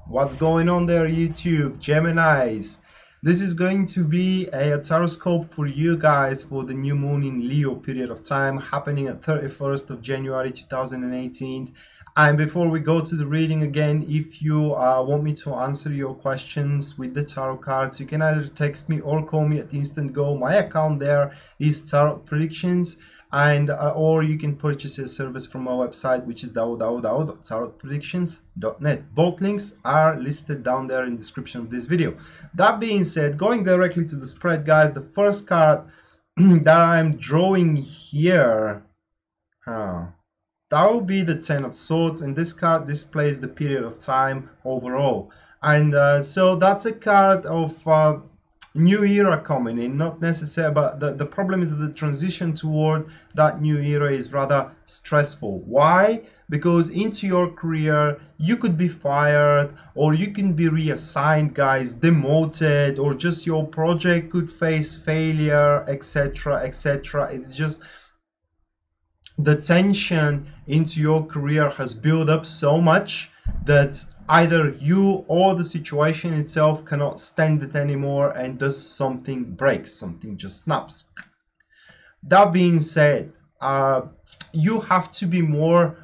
What's going on there, YouTube Geminis? This is going to be a taroscope for you guys for the new moon in Leo period of time happening at 31st of January 2018. And before we go to the reading again, if you want me to answer your questions with the tarot cards, you can either text me or call me at Instant Go. My account there is Tarot Predictions, and or you can purchase a service from my website, which is www.tarotpredictions.net. Both links are listed down there in the description of this video. That being said, going directly to the spread, guys, the first card that I'm drawing here, that will be the Ten of Swords, and this card displays the period of time overall. And so that's a card of new era coming in, not necessarily, but the problem is that the transition toward that new era is rather stressful. Why? Because into your career you could be fired, or you can be reassigned, guys, demoted, or just your project could face failure, etc, etc. It's just the tension into your career has built up so much that either you or the situation itself cannot stand it anymore, and thus something breaks, something just snaps. That being said, you have to be more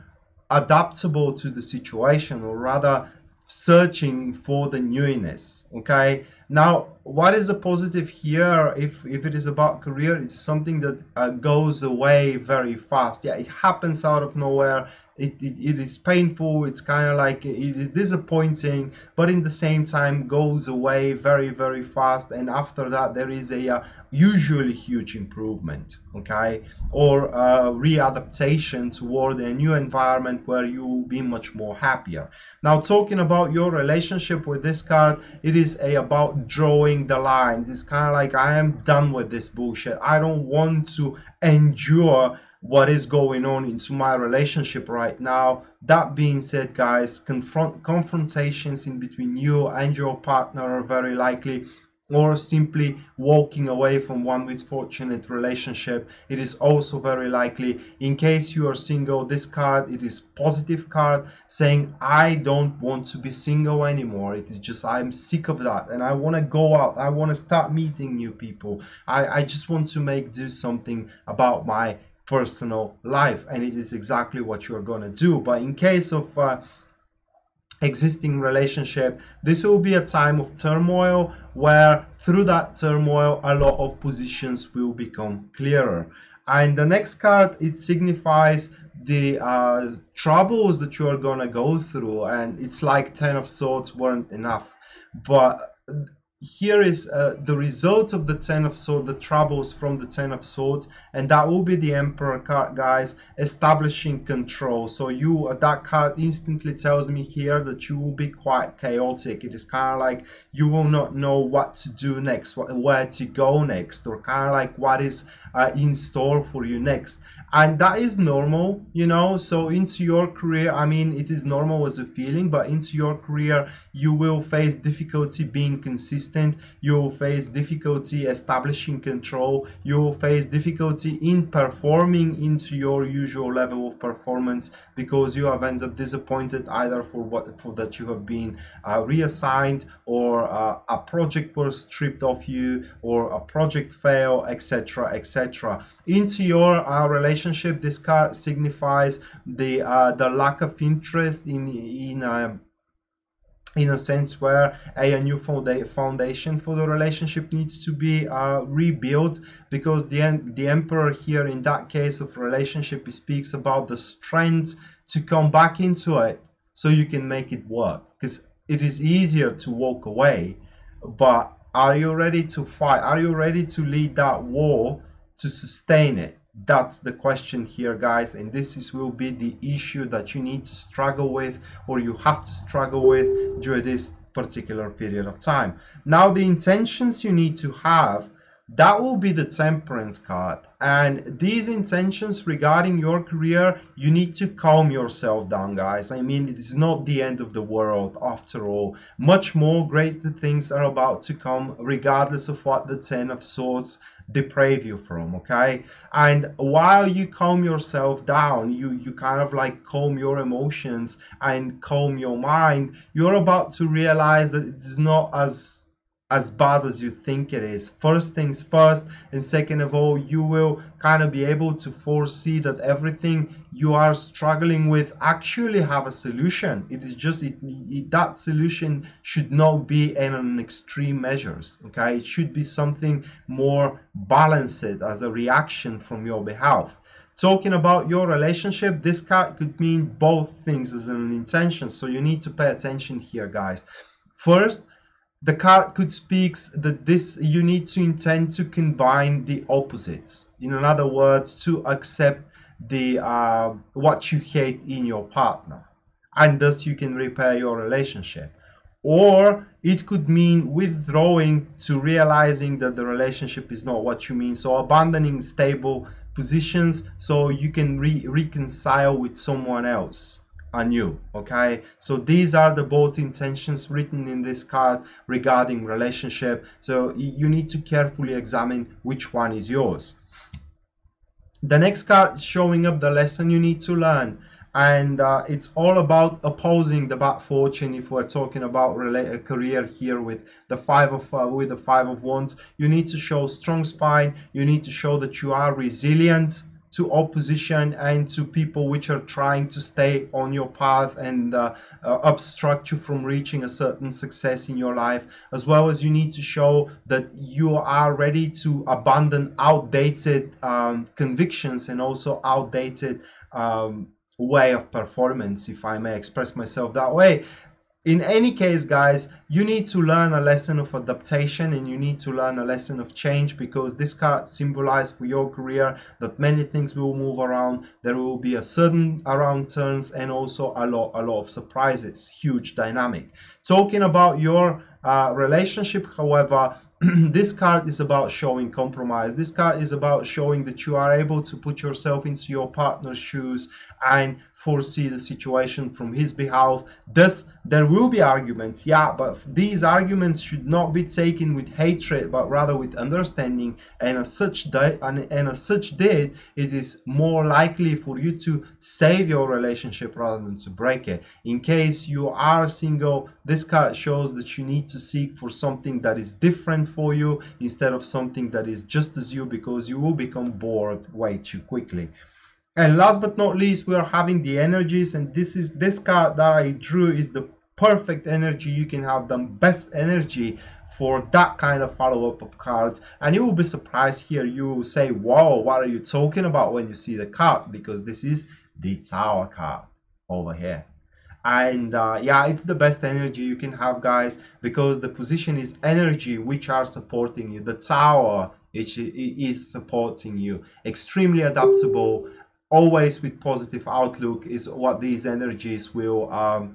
adaptable to the situation, or rather searching for the newness. Okay, now what is a positive here? If it is about career, it's something that goes away very fast. Yeah, it happens out of nowhere. It is painful, it's kind of like, it is disappointing, but in the same time goes away very, very fast, and after that there is a usually huge improvement, okay, or readaptation toward a new environment where you will be much more happier. Now, talking about your relationship with this card, it is about drawing the line. It's kind of like, I am done with this bullshit. I don't want to endure what is going on into my relationship right now. That being said, guys, confrontations in between you and your partner are very likely, or simply walking away from one misfortunate relationship, it is also very likely. In case you are single, this card, it is positive card saying, I don't want to be single anymore. It is just, I'm sick of that, and I want to go out, I want to start meeting new people. I just want to do something about my personal life, and it is exactly what you're going to do. But in case of existing relationship, this will be a time of turmoil, where through that turmoil a lot of positions will become clearer. And the next card, it signifies the troubles that you are going to go through, and it's like 10 of Swords weren't enough, but here is the result of the 10 of Swords, the troubles from the 10 of Swords, and that will be the Emperor card, guys, establishing control. So that card instantly tells me here that you will be quite chaotic. It is kind of like you will not know what to do next, where to go next, or kind of like what is in store for you next. And that is normal, you know. So into your career, I mean, it is normal as a feeling, but into your career you will face difficulty being consistent, you will face difficulty establishing control, you will face difficulty in performing into your usual level of performance, because you have ended up disappointed either for that you have been reassigned, or a project was stripped off you, or a project failed, etc, etc. Into your relationship, this card signifies the lack of interest in a sense where a new foundation for the relationship needs to be rebuilt, because the Emperor here in that case of relationship speaks about the strength to come back into it so you can make it work, because it is easier to walk away, but are you ready to fight? Are you ready to lead that war to sustain it? That's the question here, guys, and will be the issue that you need to struggle with, or you have to struggle with during this particular period of time. Now, the intentions you need to have, that will be the Temperance card, and these intentions regarding your career, you need to calm yourself down, guys. I mean, it is not the end of the world after all. Much more greater things are about to come, regardless of what the 10 of Swords deprave you from, okay? And while you calm yourself down, you kind of like calm your emotions and calm your mind, you're about to realize that it's not as bad as you think it is. First things first, and second of all, you will kind of be able to foresee that everything you are struggling with actually have a solution. It is just that solution should not be in an extreme measures, okay? It should be something more balanced as a reaction from your behalf. Talking about your relationship, this card could mean both things as an intention, so you need to pay attention here, guys. First, the card could speak that this you need to intend to combine the opposites. In other words, to accept the what you hate in your partner, and thus you can repair your relationship. Or it could mean withdrawing to realizing that the relationship is not what you mean, so abandoning stable positions so you can reconcile with someone else anew. Okay, so these are the both intentions written in this card regarding relationship, so you need to carefully examine which one is yours. The next card is showing up the lesson you need to learn, and it's all about opposing the bad fortune. If we're talking about a career here with the five of wands, you need to show strong spine. You need to show that you are resilient to opposition and to people which are trying to stay on your path and obstruct you from reaching a certain success in your life, as well as you need to show that you are ready to abandon outdated convictions and also outdated way of performance, if I may express myself that way. In any case, guys, you need to learn a lesson of adaptation and you need to learn a lesson of change, because this card symbolizes for your career that many things will move around. There will be a sudden around turns and also a lot of surprises. Huge dynamic. Talking about your relationship, however, this card is about showing compromise. This card is about showing that you are able to put yourself into your partner's shoes and foresee the situation from his behalf. Thus, there will be arguments, yeah, but these arguments should not be taken with hatred, but rather with understanding. And as such did, it is more likely for you to save your relationship rather than to break it. In case you are single, this card shows that you need to seek for something that is different for you instead of something that is just as you, because you will become bored way too quickly. And last but not least, we are having the energies, and this card that I drew is the perfect energy. You can have the best energy for that kind of follow-up of cards, and you will be surprised here. You will say, whoa, what are you talking about when you see the card? Because this is the Tower card over here. And yeah, it's the best energy you can have, guys, because the position is energy which are supporting you. The Tower is supporting you. Extremely adaptable, always with positive outlook is what these energies will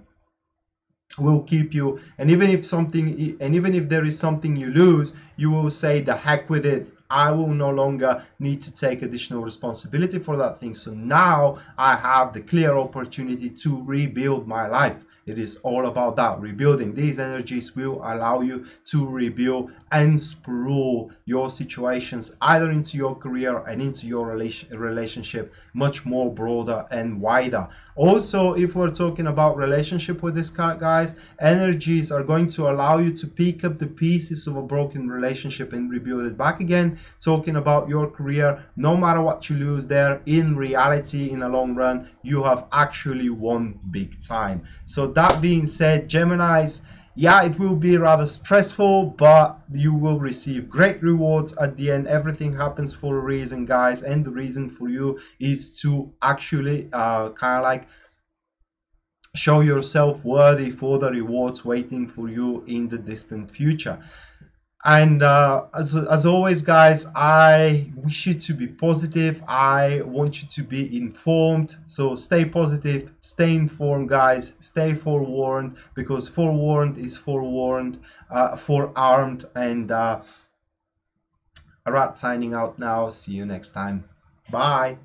keep you. And even if there is something you lose, you will say, the heck with it, I will no longer need to take additional responsibility for that thing. So now I have the clear opportunity to rebuild my life. It is all about that rebuilding. These energies will allow you to rebuild and sprawl your situations either into your career and into your relationship much more broader and wider. Also, if we're talking about relationship with this card, guys, energies are going to allow you to pick up the pieces of a broken relationship and rebuild it back again. Talking about your career, no matter what you lose there, in reality, in the long run, you have actually won big time. So that being said, Geminis, yeah, it will be rather stressful, but you will receive great rewards at the end. Everything happens for a reason, guys, and the reason for you is to actually kind of like show yourself worthy for the rewards waiting for you in the distant future. And as always, guys, I wish you to be positive. I want you to be informed. So stay positive, stay informed, guys. Stay forewarned, because forewarned is forewarned, forearmed. And Arat signing out now. See you next time. Bye.